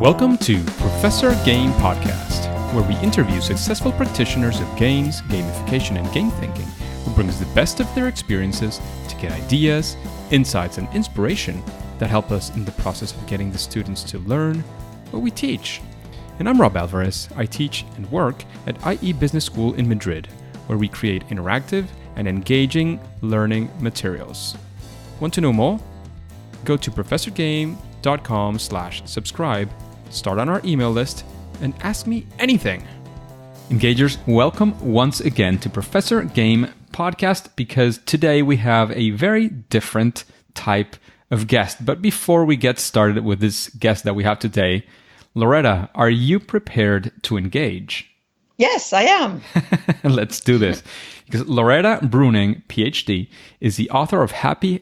Welcome to Professor Game Podcast, where we interview successful practitioners of games, gamification, and game thinking who brings the best of their experiences to get ideas, insights, and inspiration that help us in the process of getting the students to learn what we teach. And I'm Rob Alvarez. I teach and work at IE Business School in Madrid, where we create interactive and engaging learning materials. Want to know more? Go to professorgame.com/subscribe, start on our email list, and ask me anything. Engagers, welcome once again to Professor Game Podcast, because today we have a very different type of guest. But before we get started with this guest that we have today, Loretta, are you prepared to engage? Yes, I am. Let's do this. Because Loretta Breuning, PhD, is the author of Habits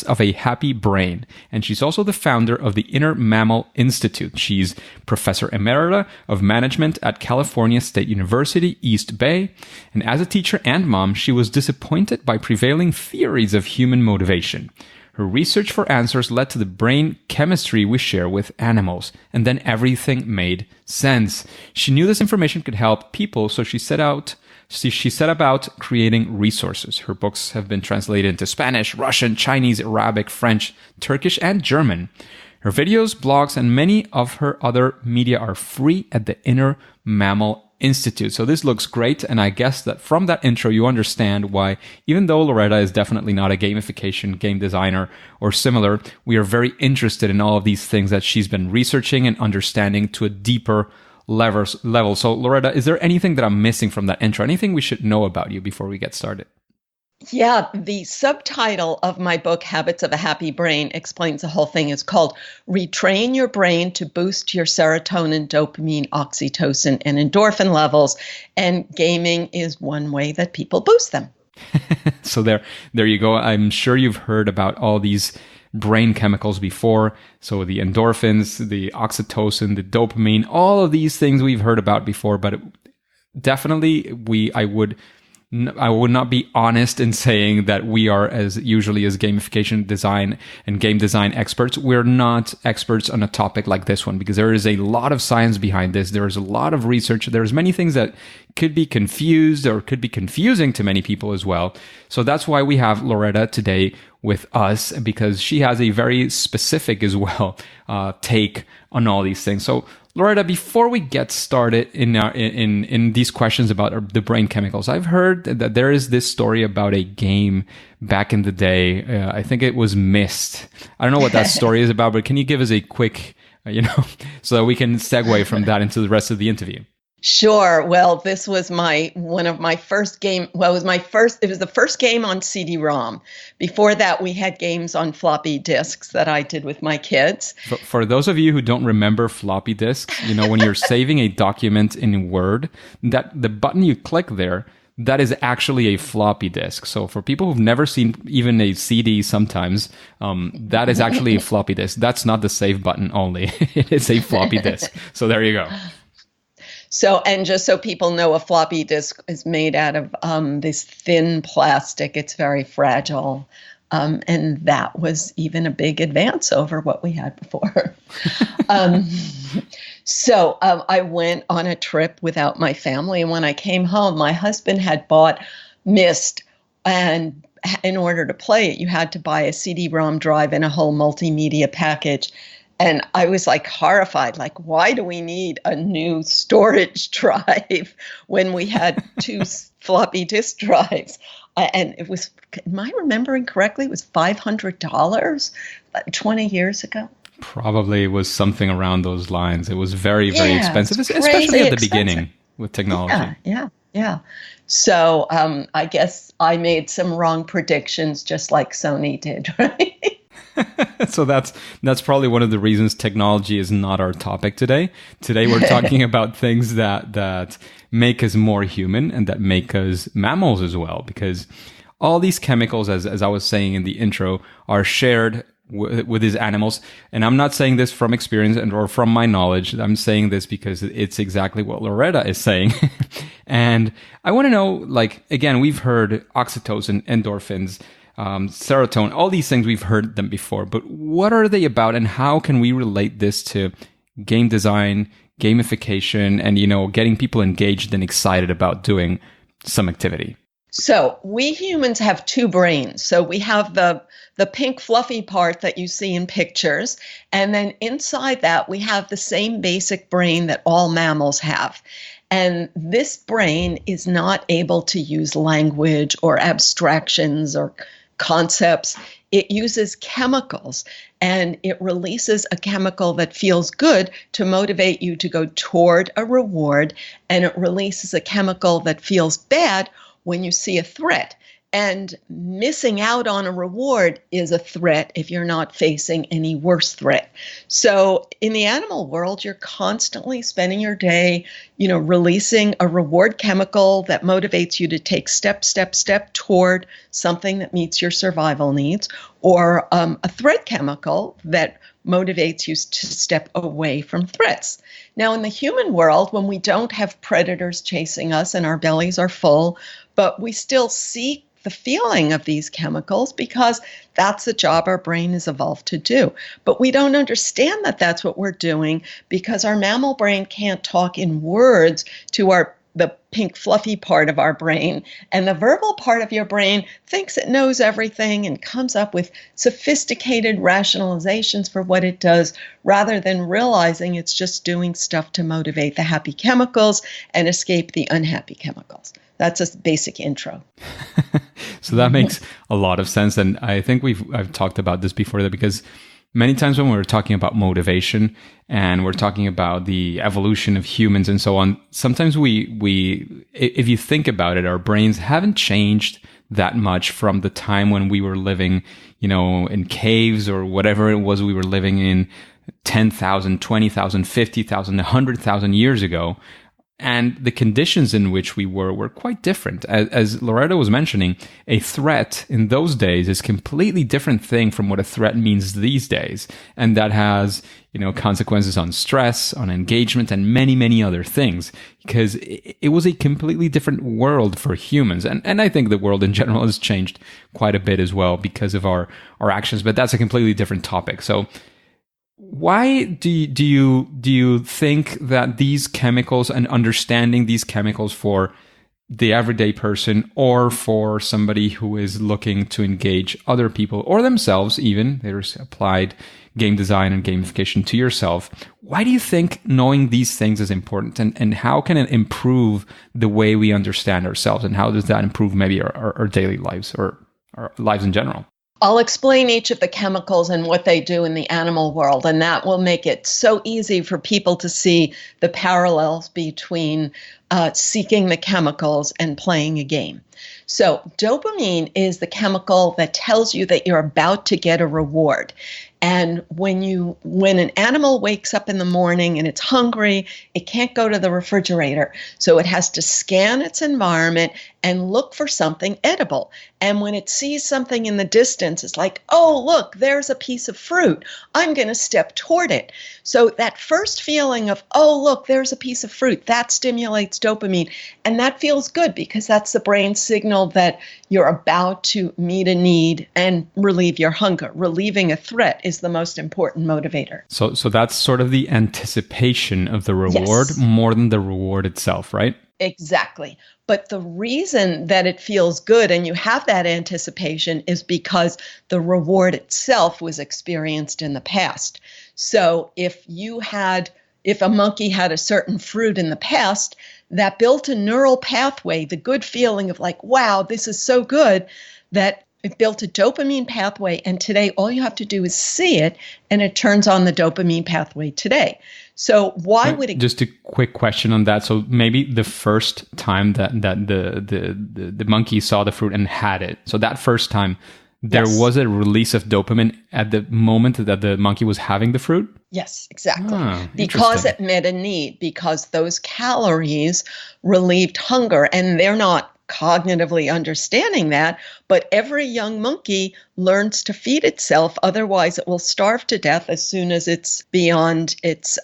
of a Happy Brain, and she's also the founder of the Inner Mammal Institute. She's Professor Emerita of Management at California State University, East Bay, and as a teacher and mom, she was disappointed by prevailing theories of human motivation. Her research for answers led to the brain chemistry we share with animals, and then everything made sense. She knew this information could help people, so she set about creating resources. Her books have been translated into Spanish, Russian, Chinese, Arabic, French, Turkish, and German. Her videos, blogs, and many of her other media are free at the Inner Mammal Institute. So this looks great, and I guess that from that intro you understand why, even though Loretta is definitely not a gamification game designer or similar, we are very interested in all of these things that she's been researching and understanding to a deeper level. So Loretta, is there anything that I'm missing from that intro? Anything we should know about you before we get started? Yeah, the subtitle of my book, Habits of a Happy Brain, explains the whole thing. It's called Retrain Your Brain to Boost Your Serotonin, Dopamine, Oxytocin, and Endorphin Levels. And gaming is one way that people boost them. So there you go. I'm sure you've heard about all these brain chemicals before. So the endorphins, the oxytocin, the dopamine, all of these things we've heard about before, but definitely I would not be honest in saying that we are as gamification design and game design experts. We're not experts on a topic like this one because there is a lot of science behind this. There is a lot of research. There's many things that could be confused or could be confusing to many people as well. So that's why we have Loretta today with us, because she has a very specific as well take on all these things. So Loretta, before we get started in these questions about the brain chemicals, I've heard that there is this story about a game back in the day. I think it was Myst. I don't know what that story is about, but can you give us a quick, so that we can segue from that into the rest of the interview? Sure. Well, this was one of my first game. Well, it was the first game on CD-ROM. Before that, we had games on floppy disks that I did with my kids. For those of you who don't remember floppy disks, when you're saving a document in Word, that the button you click there, that is actually a floppy disk. So for people who've never seen even a CD sometimes, that is actually a floppy disk. That's not the save button only. It is a floppy disk. So there you go. So, and just so people know, a floppy disk is made out of this thin plastic. It's very fragile. And that was even a big advance over what we had before. So I went on a trip without my family. And when I came home, my husband had bought Myst. And in order to play it, you had to buy a CD-ROM drive and a whole multimedia package. And I was horrified, why do we need a new storage drive when we had two floppy disk drives? And it was, am I remembering correctly? It was $500 20 years ago. Probably it was something around those lines. It was very, very expensive, especially at the beginning with technology. Yeah. So I guess I made some wrong predictions, just like Sony did, right? So that's probably one of the reasons technology is not our topic today. Today we're talking about things that make us more human and that make us mammals as well, because all these chemicals, as I was saying in the intro, are shared with these animals. And I'm not saying this from experience or from my knowledge. I'm saying this because it's exactly what Loretta is saying. And I want to know, again, we've heard oxytocin, endorphins, serotonin, all these things, we've heard them before. But what are they about, and how can we relate this to game design, gamification, and, getting people engaged and excited about doing some activity? So we humans have two brains. So we have the pink fluffy part that you see in pictures. And then inside that, we have the same basic brain that all mammals have. And this brain is not able to use language or abstractions or concepts. It uses chemicals, and it releases a chemical that feels good to motivate you to go toward a reward. And it releases a chemical that feels bad when you see a threat. And missing out on a reward is a threat if you're not facing any worse threat. So in the animal world, you're constantly spending your day, releasing a reward chemical that motivates you to take step toward something that meets your survival needs, or a threat chemical that motivates you to step away from threats. Now, in the human world, when we don't have predators chasing us and our bellies are full, but we still seek the feeling of these chemicals because that's the job our brain is evolved to do. But we don't understand that that's what we're doing because our mammal brain can't talk in words to the pink fluffy part of our brain. And the verbal part of your brain thinks it knows everything and comes up with sophisticated rationalizations for what it does, rather than realizing it's just doing stuff to motivate the happy chemicals and escape the unhappy chemicals. That's a basic intro. So that makes a lot of sense. And I think I've talked about this before, because many times when we're talking about motivation and we're talking about the evolution of humans and so on, sometimes we if you think about it, our brains haven't changed that much from the time when we were living, in caves or whatever it was we were living in 10,000, 20,000, 50,000, 100,000 years ago. And the conditions in which we were quite different. As Loretta was mentioning, a threat in those days is a completely different thing from what a threat means these days. And that has, consequences on stress, on engagement, and many, many other things. Because it was a completely different world for humans. And I think the world in general has changed quite a bit as well because of our actions. But that's a completely different topic. So why do you think that these chemicals, and understanding these chemicals for the everyday person or for somebody who is looking to engage other people or themselves, even there's applied game design and gamification to yourself, why do you think knowing these things is important, and how can it improve the way we understand ourselves, and how does that improve maybe our daily lives or our lives in general? I'll explain each of the chemicals and what they do in the animal world, and that will make it so easy for people to see the parallels between seeking the chemicals and playing a game. So dopamine is the chemical that tells you that you're about to get a reward. And when an animal wakes up in the morning and it's hungry, it can't go to the refrigerator. So it has to scan its environment and look for something edible. And when it sees something in the distance, it's like, oh, look, there's a piece of fruit. I'm going to step toward it. So that first feeling of, oh, look, there's a piece of fruit, that stimulates dopamine. And that feels good because that's the brain signal that you're about to meet a need and relieve your hunger. Relieving a threat is the most important motivator. So that's sort of the anticipation of the reward, yes, more than the reward itself, right? Exactly. But the reason that it feels good and you have that anticipation is because the reward itself was experienced in the past. So if a monkey had a certain fruit in the past, that built a neural pathway, the good feeling of like, wow, this is so good, that it built a dopamine pathway. And today, all you have to do is see it, and it turns on the dopamine pathway today. So why would it? Just a quick question on that. So maybe the first time that the monkey saw the fruit and had it, so that first time, there Yes. was a release of dopamine at the moment that the monkey was having the fruit? Yes, exactly. interesting. Because it met a need, because those calories relieved hunger, and they're not cognitively understanding that, but every young monkey learns to feed itself. Otherwise, it will starve to death as soon as it's beyond its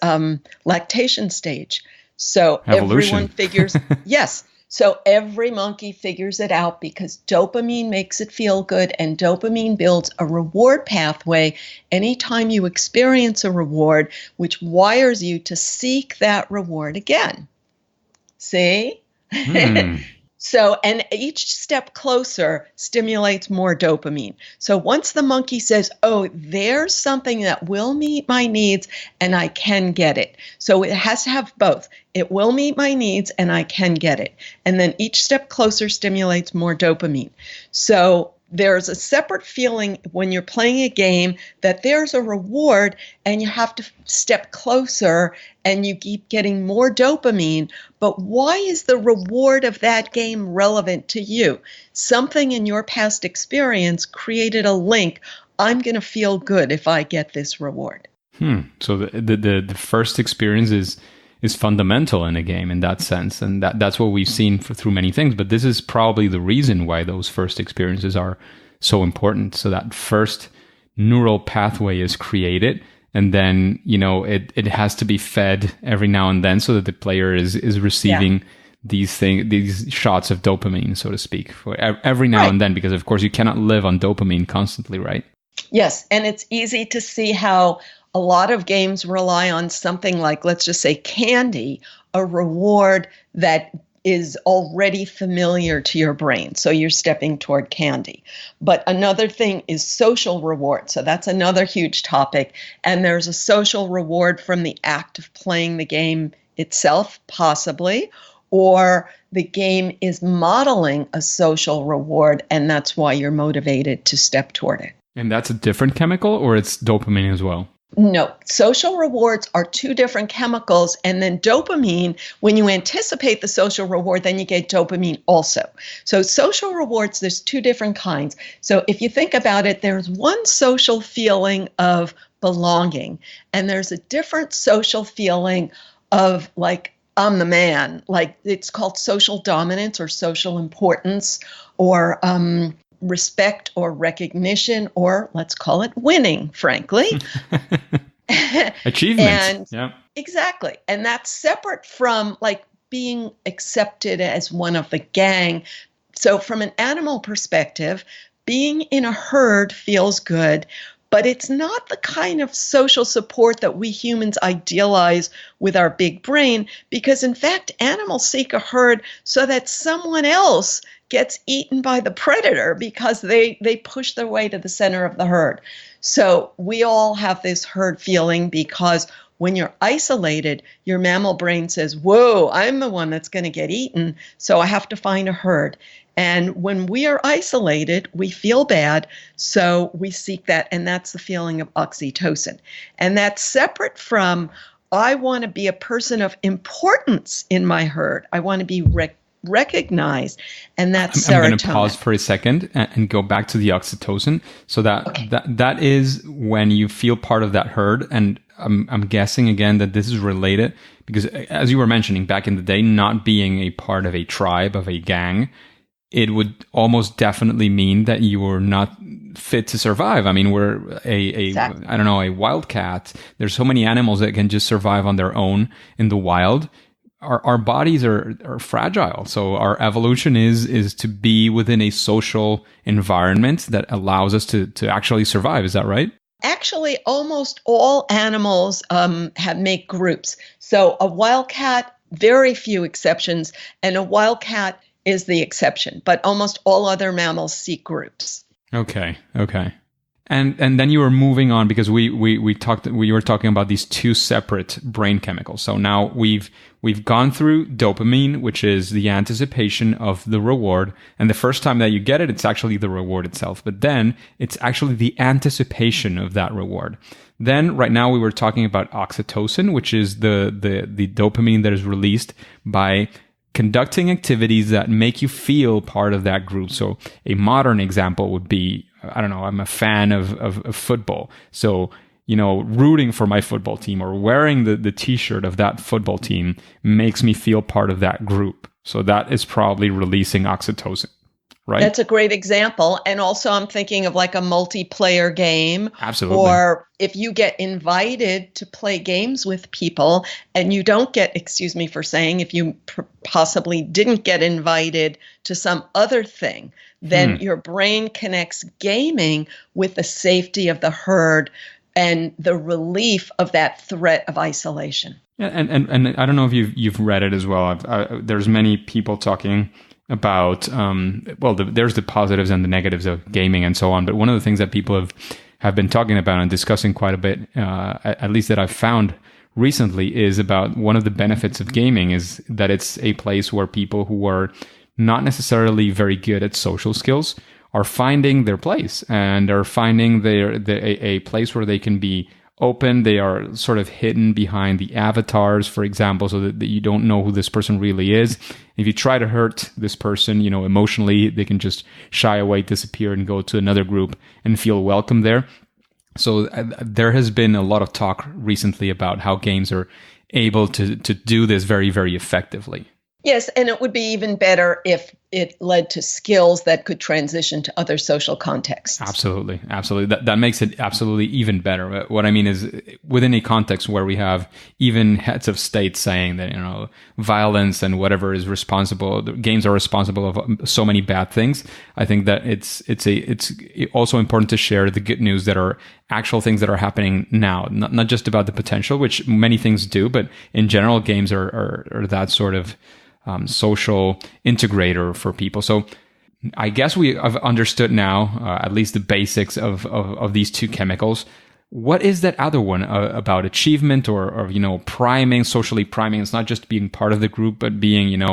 lactation stage. So Evolution. everyone figures, yes. So every monkey figures it out because dopamine makes it feel good, and dopamine builds a reward pathway anytime you experience a reward, which wires you to seek that reward again. See? So, and each step closer stimulates more dopamine. So once the monkey says, oh, there's something that will meet my needs and I can get it. So it has to have both. It will meet my needs and I can get it. And then each step closer stimulates more dopamine. So there's a separate feeling when you're playing a game that there's a reward and you have to step closer and you keep getting more dopamine. But why is the reward of that game relevant to you? Something in your past experience created a link. I'm going to feel good if I get this reward. So the first experience is fundamental in a game in that sense, and that's what we've seen through many things. But this is probably the reason why those first experiences are so important. So that first neural pathway is created, and then it has to be fed every now and then so that the player is receiving these shots of dopamine, so to speak, for every now and then, because of course you cannot live on dopamine constantly, right? Yes, and it's easy to see how a lot of games rely on something like, let's just say, candy, a reward that is already familiar to your brain. So you're stepping toward candy. But another thing is social reward. So that's another huge topic. And there's a social reward from the act of playing the game itself, possibly, or the game is modeling a social reward, and that's why you're motivated to step toward it. And that's a different chemical, or it's dopamine as well? No, social rewards are two different chemicals. And then dopamine, when you anticipate the social reward, then you get dopamine also. So social rewards, there's two different kinds. So if you think about it, there's one social feeling of belonging, and there's a different social feeling of like, I'm the man. Like, it's called social dominance or social importance, or respect or recognition, or let's call it winning, frankly. Achievement. Exactly. And that's separate from like being accepted as one of the gang. So from an animal perspective, being in a herd feels good, but it's not the kind of social support that we humans idealize with our big brain, because in fact, animals seek a herd so that someone else gets eaten by the predator because they push their way to the center of the herd. So we all have this herd feeling because when you're isolated, your mammal brain says, whoa, I'm the one that's going to get eaten, so I have to find a herd. And when we are isolated, we feel bad, so we seek that, and that's the feeling of oxytocin. And that's separate from, I want to be a person of importance in my herd. I want to be recognized, and that's serotonin. I'm going to pause for a second and go back to the oxytocin. So that is when you feel part of that herd, and I'm guessing again that this is related because, as you were mentioning, back in the day, not being a part of a tribe, of a gang, it would almost definitely mean that you were not fit to survive. I mean, we're Exactly. I don't know, a wildcat. There's so many animals that can just survive on their own in the wild. Our bodies are fragile. So our evolution is to be within a social environment that allows us to actually survive. Is that right? Actually, almost all animals make groups. So a wildcat, very few exceptions, and a wildcat is the exception, but almost all other mammals seek groups. Okay. And then you were moving on because we were talking about these two separate brain chemicals. So now we've gone through dopamine, which is the anticipation of the reward, and the first time that you get it, it's actually the reward itself. But then it's actually the anticipation of that reward. Then right now we were talking about oxytocin, which is the dopamine that is released by conducting activities that make you feel part of that group. So a modern example would be, I don't know, I'm a fan of football. So, rooting for my football team or wearing the t-shirt of that football team makes me feel part of that group. So that is probably releasing oxytocin. right? That's a great example. And also, I'm thinking of like a multiplayer game. Absolutely. Or if you get invited to play games with people and you don't get, excuse me for saying, if you possibly didn't get invited to some other thing, then your brain connects gaming with the safety of the herd and the relief of that threat of isolation. Yeah, and I don't know if you've read it as well. There's many people talking about there's the positives and the negatives of gaming and so on. But one of the things that people have been talking about and discussing quite a bit, at least that I've found recently, is about one of the benefits of gaming is that it's a place where people who are not necessarily very good at social skills are finding their place and are finding a place where they can be open. They are sort of hidden behind the avatars, for example, so that you don't know who this person really is. If you try to hurt this person, emotionally, they can just shy away, disappear, and go to another group and feel welcome there. So there has been a lot of talk recently about how games are able to do this very, very effectively. Yes, and it would be even better if it led to skills that could transition to other social contexts. Absolutely. That makes it absolutely even better. What I mean is, within a context where we have even heads of state saying that, violence and whatever is responsible, the games are responsible of so many bad things. I think that it's also important to share the good news that are actual things that are happening now, not just about the potential, which many things do, but in general, games are that sort of social integrator for people. So I guess we have understood now, at least the basics of these two chemicals. What is that other one about achievement or priming, socially priming? It's not just being part of the group, but being,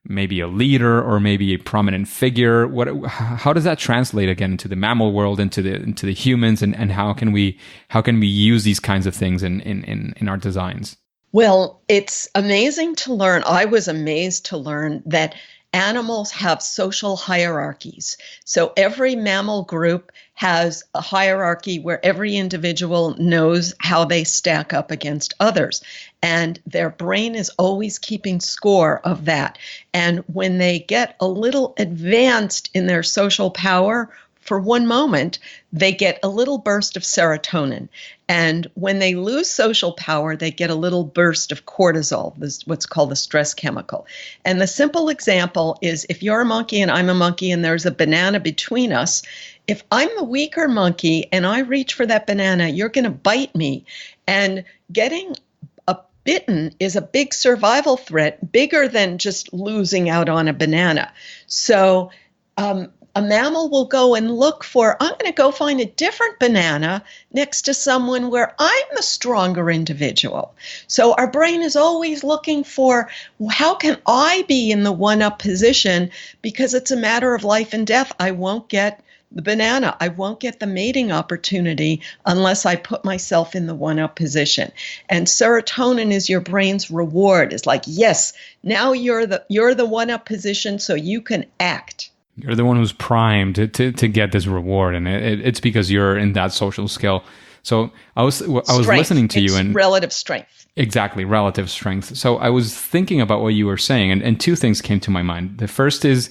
maybe a leader or maybe a prominent figure. How does that translate again into the mammal world, into the humans, and how can we use these kinds of things in our designs? Well, it's amazing to learn. I was amazed to learn that animals have social hierarchies. So every mammal group has a hierarchy where every individual knows how they stack up against others. And their brain is always keeping score of that. And when they get a little advanced in their social power, for one moment, they get a little burst of serotonin. And when they lose social power, they get a little burst of cortisol, what's called the stress chemical. And the simple example is if you're a monkey and I'm a monkey and there's a banana between us, if I'm the weaker monkey and I reach for that banana, you're going to bite me. And getting bitten is a big survival threat, bigger than just losing out on a banana. So, a mammal will go and look for, I'm going to go find a different banana next to someone where I'm the stronger individual. So our brain is always looking for, how can I be in the one-up position? Because it's a matter of life and death. I won't get the banana. I won't get the mating opportunity unless I put myself in the one-up position. And serotonin is your brain's reward. It's like, yes, now you're the one-up position, so you can act. You're the one who's primed to get this reward, and it's because you're in that social skill. So I was listening to you, and relative strength. Exactly, relative strength. So I was thinking about what you were saying, and two things came to my mind. The first is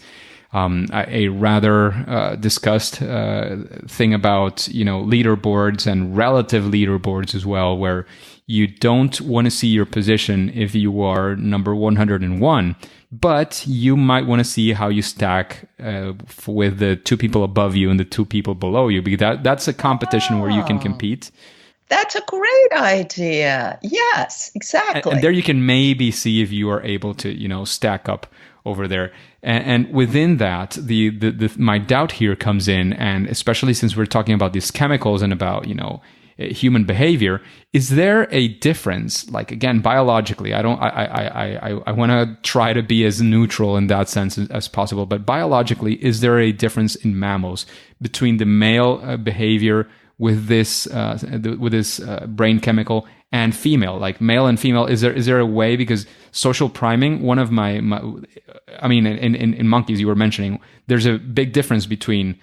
a rather discussed thing about leaderboards and relative leaderboards as well, where you don't want to see your position if you are number 101. But you might want to see how you stack with the two people above you and the two people below you, because that's a competition where you can compete. That's a great idea. Yes, exactly. And there you can maybe see if you are able to, stack up over there. And within that, my doubt here comes in, and especially since we're talking about these chemicals and about, human behavior, is there a difference? Like, again, biologically, I want to try to be as neutral in that sense as possible, but biologically, is there a difference in mammals between the male behavior with this brain chemical and female, like male and female? Is there a way? Because social priming, one of my in monkeys you were mentioning, there's a big difference between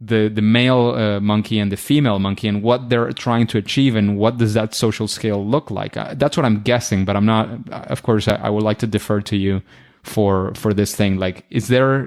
the male monkey and the female monkey, and what they're trying to achieve, and what does that social scale look like. That's what I'm guessing, but I'm not. Of course, I would like to defer to you for this thing? Like, is there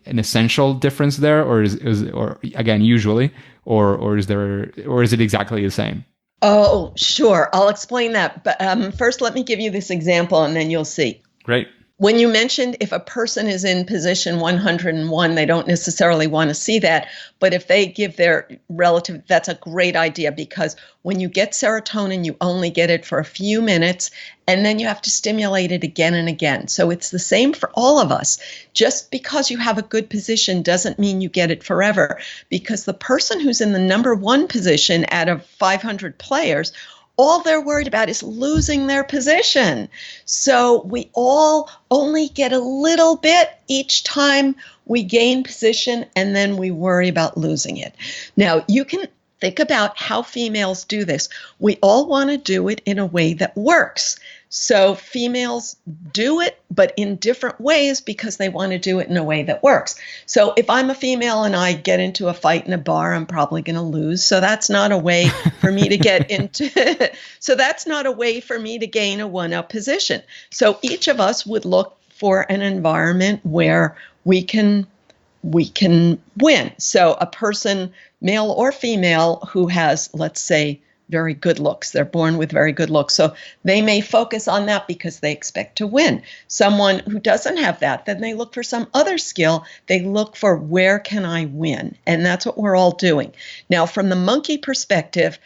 an essential difference there, or or again, usually, or is it exactly the same? Oh, sure. I'll explain that. But first, let me give you this example, and then you'll see. Great. When you mentioned if a person is in position 101, they don't necessarily want to see that. But if they give their relative, that's a great idea, because when you get serotonin, you only get it for a few minutes, and then you have to stimulate it again and again. So it's the same for all of us. Just because you have a good position doesn't mean you get it forever, because the person who's in the number one position out of 500 players, all they're worried about is losing their position. So we all only get a little bit each time we gain position, and then we worry about losing it. Now, you can think about how females do this. We all want to do it in a way that works. So females do it, but in different ways, because they want to do it in a way that works. So if I'm a female and I get into a fight in a bar, I'm probably going to lose. So that's not a way for me to get into, so that's not a way for me to gain a one-up position. So each of us would look for an environment where we can win. So a person, male or female, who has, let's say, very good looks. They're born with very good looks. So they may focus on that because they expect to win. Someone who doesn't have that, then they look for some other skill. They look for, where can I win? And that's what we're all doing. Now, from the monkey perspective,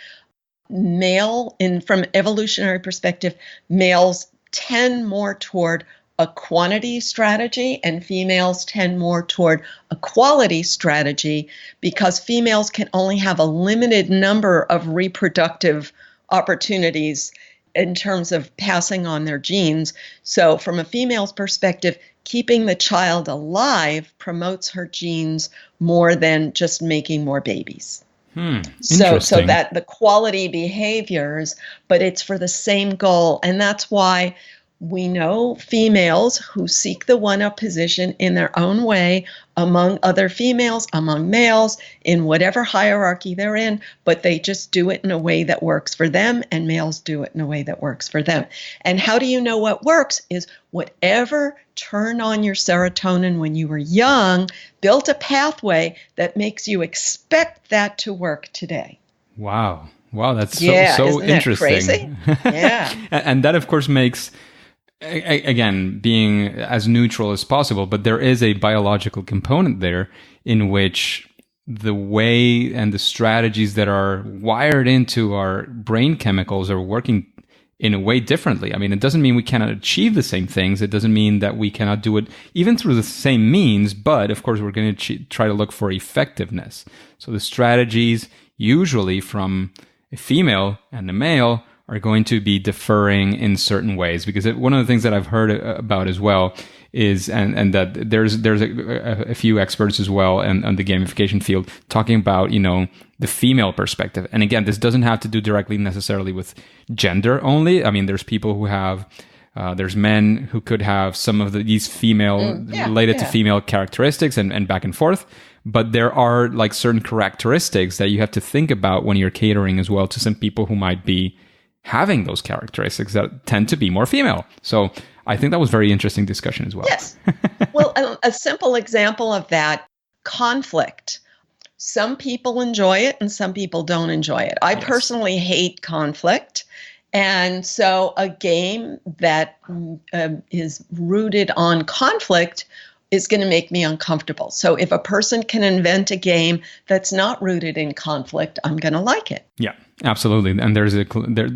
from evolutionary perspective, males tend more toward a quantity strategy, and females tend more toward a quality strategy, because females can only have a limited number of reproductive opportunities in terms of passing on their genes. So from a female's perspective, keeping the child alive promotes her genes more than just making more babies. So that the quality behaviors, but it's for the same goal. And that's why we know females who seek the one-up position in their own way, among other females, among males, in whatever hierarchy they're in, but they just do it in a way that works for them, and males do it in a way that works for them. And how do you know what works? Is whatever turned on your serotonin when you were young built a pathway that makes you expect that to work today. Wow, that's so isn't interesting. That crazy? Yeah. And that, of course, makes, again, being as neutral as possible, but there is a biological component there in which the way and the strategies that are wired into our brain chemicals are working in a way differently. I mean, it doesn't mean we cannot achieve the same things. It doesn't mean that we cannot do it even through the same means, but of course, we're going to try to look for effectiveness. So the strategies, usually from a female and a male, are going to be differing in certain ways, because one of the things that I've heard about as well is, and that there's a few experts as well on the gamification field talking about, the female perspective. And again, this doesn't have to do directly necessarily with gender only. I mean, there's people who have, there's men who could have some of these related to female characteristics and back and forth. But there are like certain characteristics that you have to think about when you're catering as well to some people who might be having those characteristics that tend to be more female. So I think that was very interesting discussion as well. Yes. Well, a simple example of that, conflict. Some people enjoy it and some people don't enjoy it. I personally hate conflict. And so a game that is rooted on conflict is going to make me uncomfortable. So if a person can invent a game that's not rooted in conflict, I'm going to like it. Yeah, absolutely. And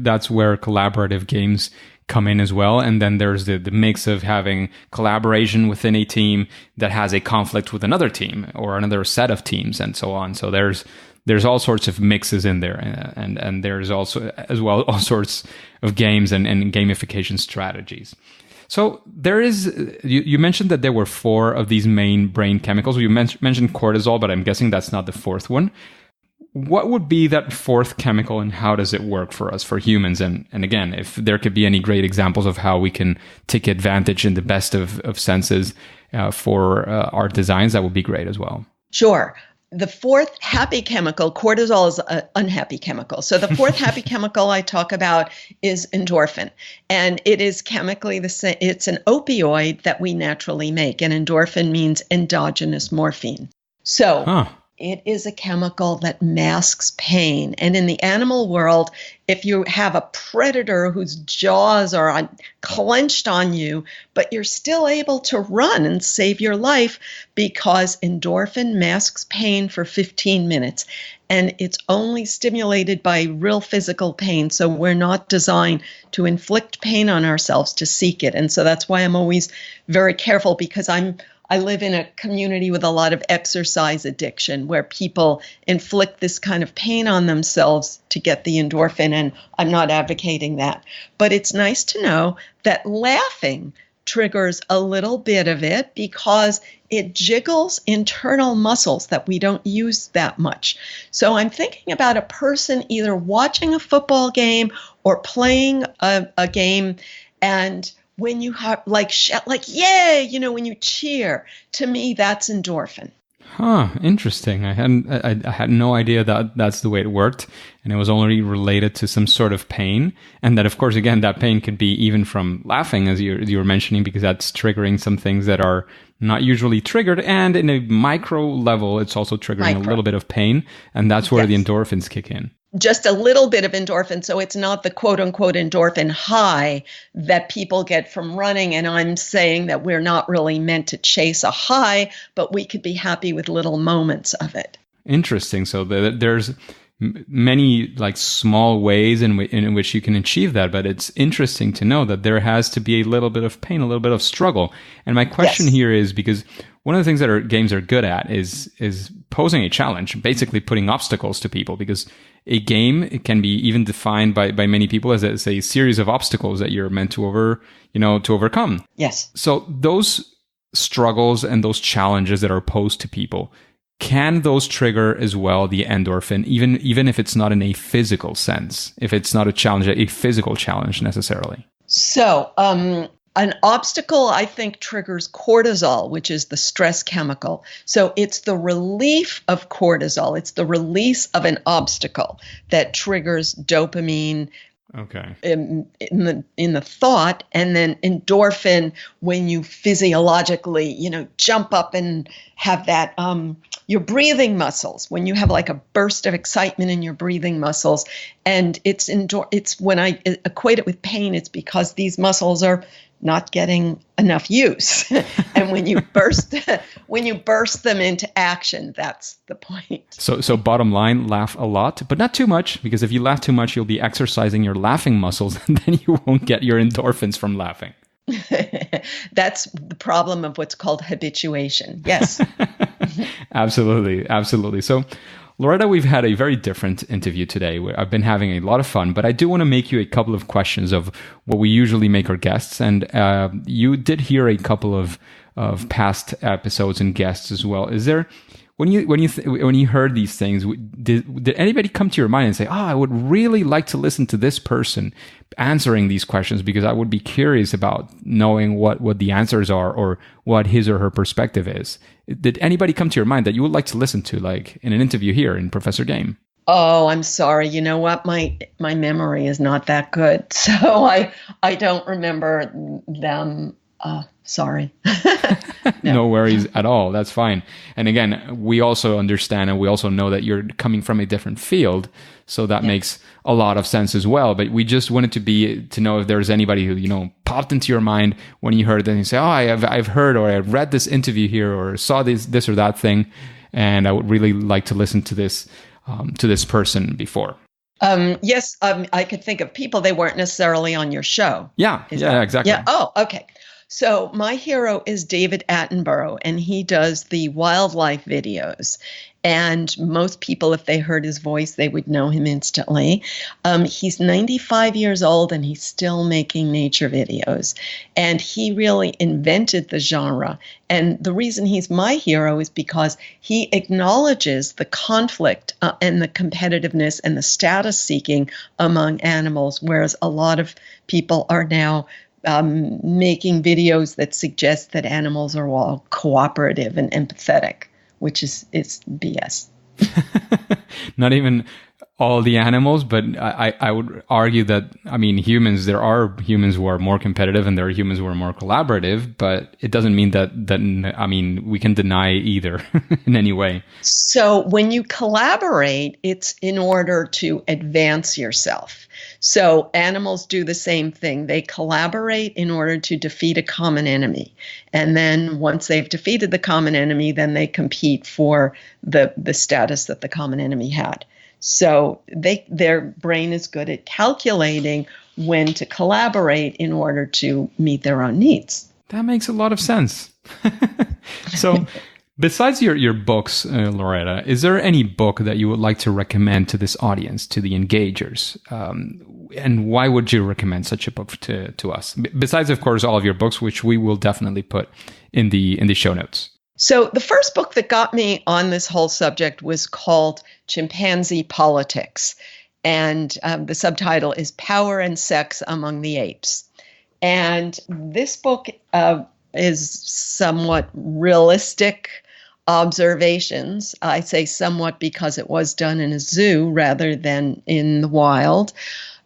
that's where collaborative games come in as well. And then there's the mix of having collaboration within a team that has a conflict with another team or another set of teams and so on. So there's all sorts of mixes in there. And there's also as well all sorts of games and gamification strategies. So there is, you mentioned that there were 4 of these main brain chemicals. You mentioned cortisol, but I'm guessing that's not the 4th one. What would be that 4th chemical, and how does it work for us, for humans? And again, if there could be any great examples of how we can take advantage in the best of senses for our designs, that would be great as well. Sure. the fourth happy chemical, cortisol is an unhappy chemical. So the fourth happy chemical I talk about is endorphin. And it is chemically the same. It's an opioid that we naturally make. And endorphin means endogenous morphine. So it is a chemical that masks pain. And in the animal world, if you have a predator whose jaws are clenched on you, but you're still able to run and save your life because endorphin masks pain for 15 minutes. And it's only stimulated by real physical pain. So we're not designed to inflict pain on ourselves to seek it. And so that's why I'm always very careful, because I live in a community with a lot of exercise addiction where people inflict this kind of pain on themselves to get the endorphin, and I'm not advocating that. But it's nice to know that laughing triggers a little bit of it because it jiggles internal muscles that we don't use that much. So I'm thinking about a person either watching a football game or playing a game, and when you have like yay, when you cheer, to me that's endorphin. Interesting. I had no idea that that's the way it worked, and it was only related to some sort of pain, and that of course again that pain could be even from laughing, as you were mentioning, because that's triggering some things that are not usually triggered, and in a micro level it's also triggering a little bit of pain, and that's where the endorphins kick in. Just a little bit of endorphin. So it's not the quote unquote endorphin high that people get from running. And I'm saying that we're not really meant to chase a high, but we could be happy with little moments of it. Interesting. So there's many like small ways in which you can achieve that. But it's interesting to know that there has to be a little bit of pain, a little bit of struggle. And my question here is, because one of the things that our games are good at is posing a challenge, basically putting obstacles to people, because a game, it can be even defined by many people as a series of obstacles that you're meant to overcome. Yes. So those struggles and those challenges that are posed to people, can those trigger as well the endorphin, even if it's not in a physical sense, if it's not a physical challenge necessarily? So, an obstacle, I think, triggers cortisol, which is the stress chemical. So it's the relief of cortisol. It's the release of an obstacle that triggers dopamine in the thought, and then endorphin when you physiologically, jump up and have that, your breathing muscles, when you have like a burst of excitement in your breathing muscles. And it's when I equate it with pain, it's because these muscles are not getting enough use. And when you burst them into action, that's the point. So bottom line, laugh a lot, but not too much, because if you laugh too much, you'll be exercising your laughing muscles, and then you won't get your endorphins from laughing. That's the problem of what's called habituation. Yes. Absolutely. So, Loretta, we've had a very different interview today. I've been having a lot of fun, but I do want to make you a couple of questions of what we usually make our guests. And you did hear a couple of past episodes and guests as well. Is there, when you heard these things, did anybody come to your mind and say, I would really like to listen to this person answering these questions, because I would be curious about knowing what the answers are or what his or her perspective is? Did anybody come to your mind that you would like to listen to, like in an interview here in Professor Game? Oh, I'm sorry. You know what? My memory is not that good, so I don't remember them. Sorry. No worries at all. That's fine. And again, we also understand and we also know that you're coming from a different field, so that makes a lot of sense as well. But we just wanted to know if there's anybody who popped into your mind when you heard that and you say, I've heard or I read this interview here or saw this or that thing, and I would really like to listen to this person before. Yes, I could think of people. They weren't necessarily on your show. Yeah, exactly. Yeah. Oh, okay. So my hero is David Attenborough, and he does the wildlife videos. And most people, if they heard his voice, they would know him instantly. He's 95 years old, and he's still making nature videos. And he really invented the genre. And the reason he's my hero is because he acknowledges the conflict and the competitiveness and the status seeking among animals, whereas a lot of people are now making videos that suggest that animals are all cooperative and empathetic, which is BS. Not even all the animals, but I would argue that, I mean, humans, there are humans who are more competitive and there are humans who are more collaborative, but it doesn't mean that I mean, we can deny either in any way. So when you collaborate, it's in order to advance yourself. So animals do the same thing. They collaborate in order to defeat a common enemy. And then once they've defeated the common enemy, then they compete for the status that the common enemy had. So their brain is good at calculating when to collaborate in order to meet their own needs. That makes a lot of sense. So besides your books, Loretta, is there any book that you would like to recommend to this audience, to the engagers? And why would you recommend such a book to us? Besides, of course, all of your books, which we will definitely put in the show notes. So the first book that got me on this whole subject was called Chimpanzee Politics. And the subtitle is Power and Sex Among the Apes. And this book is somewhat realistic observations. I say somewhat because it was done in a zoo rather than in the wild.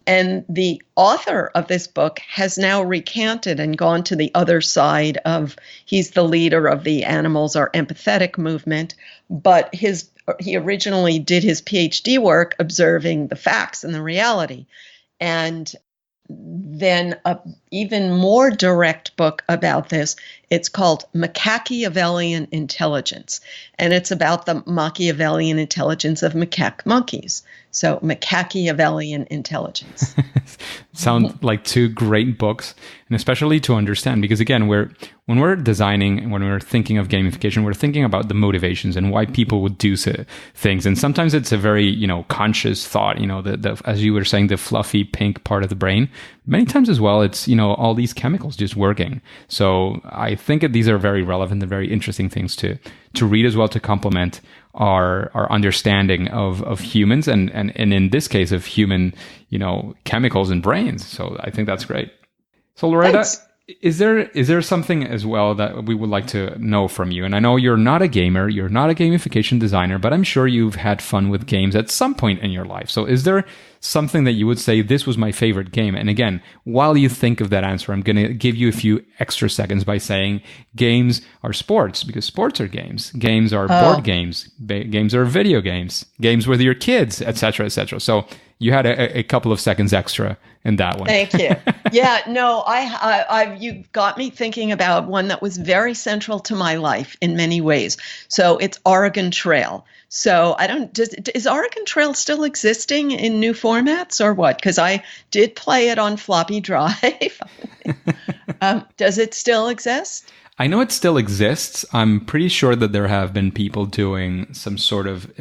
And the author of this book has now recanted and gone to the other side of, he's the leader of the animals are empathetic movement, but he originally did his PhD work observing the facts and the reality. And then an even more direct book about this, it's called Machiavellian Intelligence. And it's about the Machiavellian intelligence of macaque monkeys. So Machiavellian Intelligence. Sound like two great books, and especially to understand, because again, when we're designing and when we're thinking of gamification, we're thinking about the motivations and why people would do things. And sometimes it's a very, conscious thought, the as you were saying, the fluffy pink part of the brain. Many times as well, it's, all these chemicals just working. So I think that these are very relevant and very interesting things to read as well, to complement our understanding of humans and in this case of human, chemicals and brains. So I think that's great. So Loretta, thanks. Is there something as well that we would like to know from you? And I know you're not a gamer, you're not a gamification designer, but I'm sure you've had fun with games at some point in your life. So is there something that you would say, this was my favorite game? And again, while you think of that answer, I'm going to give you a few extra seconds by saying games are sports, because sports are games. Games are board games. Games are video games. Games with your kids, etc., etc. So you had a couple of seconds extra in that one. Thank you. Yeah, no, you got me thinking about one that was very central to my life in many ways. So it's Oregon Trail. So is Oregon Trail still existing in new formats or what? Because I did play it on floppy drive. Does it still exist? I know it still exists. I'm pretty sure that there have been people doing some sort of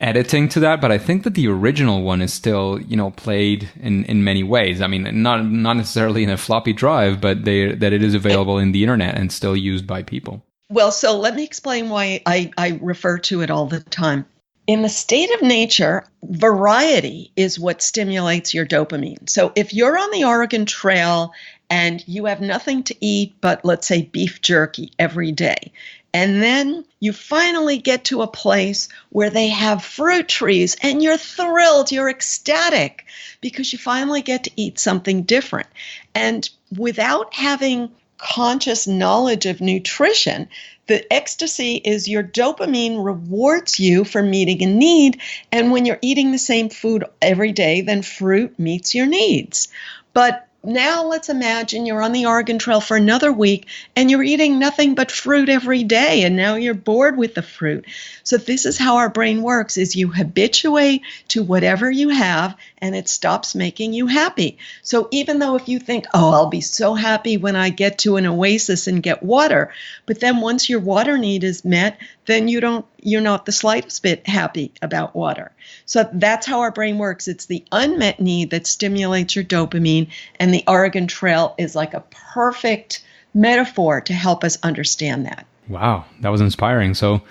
editing to that, but I think that the original one is still, played in many ways. I mean, not necessarily in a floppy drive, but that it is available in the internet and still used by people. Well, so let me explain why I refer to it all the time. In the state of nature, variety is what stimulates your dopamine. So if you're on the Oregon Trail and you have nothing to eat but, let's say, beef jerky every day, and then you finally get to a place where they have fruit trees and you're thrilled, you're ecstatic because you finally get to eat something different. And without having conscious knowledge of nutrition, the ecstasy is your dopamine rewards you for meeting a need. And when you're eating the same food every day, then fruit meets your needs. But now let's imagine you're on the Oregon Trail for another week and you're eating nothing but fruit every day, and now you're bored with the fruit. So this is how our brain works, is you habituate to whatever you have and it stops making you happy. So even though if you think, I'll be so happy when I get to an oasis and get water, but then once your water need is met, then you're not the slightest bit happy about water. So that's how our brain works. It's the unmet need that stimulates your dopamine, and the Oregon Trail is like a perfect metaphor to help us understand that. Wow, that was inspiring. So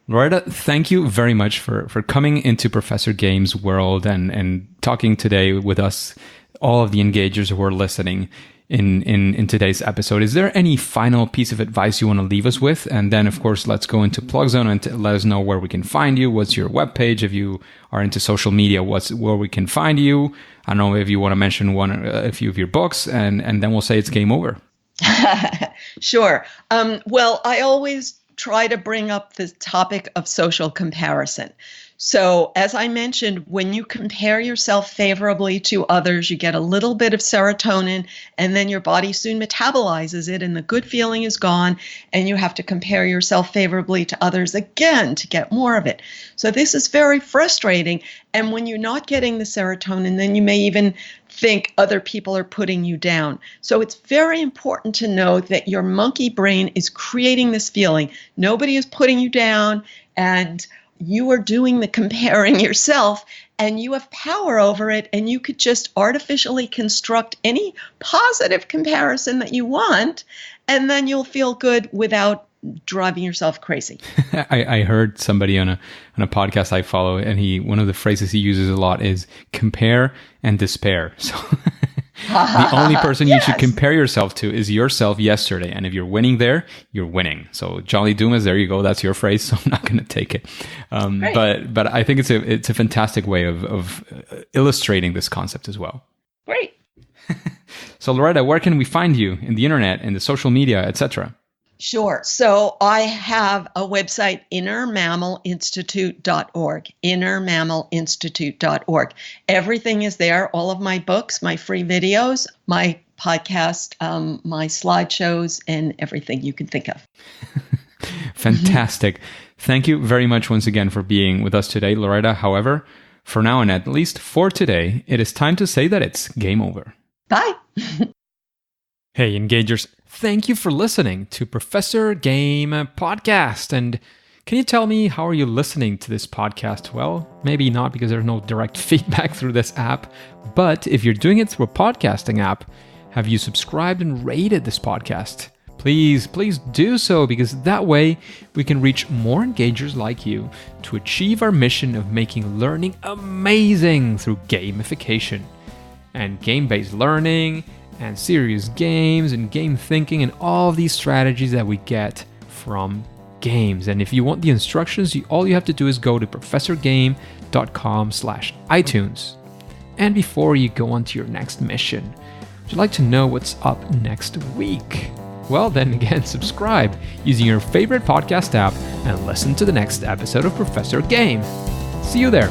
Loretta, thank you very much for coming into Professor Game's world and talking today with us, all of the engagers who are listening. in today's episode. Is there any final piece of advice you want to leave us with? And then, of course, let's go into Plug Zone and let us know where we can find you. What's your webpage? If you are into social media, where we can find you? I don't know if you want to mention a few of your books, and then we'll say it's game over. Sure. Well, I always try to bring up the topic of social comparison. So as I mentioned, when you compare yourself favorably to others, you get a little bit of serotonin, and then your body soon metabolizes it and the good feeling is gone, and you have to compare yourself favorably to others again to get more of it. So this is very frustrating. And when you're not getting the serotonin, then you may even think other people are putting you down. So it's very important to know that your monkey brain is creating this feeling. Nobody is putting you down, and you are doing the comparing yourself, and you have power over it, and you could just artificially construct any positive comparison that you want, and then you'll feel good without driving yourself crazy. I heard somebody on a podcast I follow, and one of the phrases he uses a lot is compare and despair. So the only person you should compare yourself to is yourself yesterday. And if you're winning there, you're winning. So Jolly Dumas, there you go. That's your phrase. So I'm not going to take it. But I think it's a fantastic way of illustrating this concept as well. Great. So Loretta, where can we find you in the internet, in the social media, etc.? Sure. So I have a website, innermammalinstitute.org, innermammalinstitute.org. Everything is there, all of my books, my free videos, my podcast, my slideshows, and everything you can think of. Fantastic. Thank you very much once again for being with us today, Loretta. However, for now and at least for today, it is time to say that it's game over. Bye. Hey, Engagers. Thank you for listening to Professor Game Podcast. And can you tell me, how are you listening to this podcast? Well, maybe not, because there's no direct feedback through this app. But if you're doing it through a podcasting app, have you subscribed and rated this podcast? Please do so, because that way we can reach more engagers like you to achieve our mission of making learning amazing through gamification and game-based learning and serious games and game thinking and all of these strategies that we get from games. And if you want the instructions, all you have to do is go to professorgame.com/iTunes. And before you go on to your next mission, would you like to know what's up next week? Well, then again, subscribe using your favorite podcast app and listen to the next episode of Professor Game. See you there.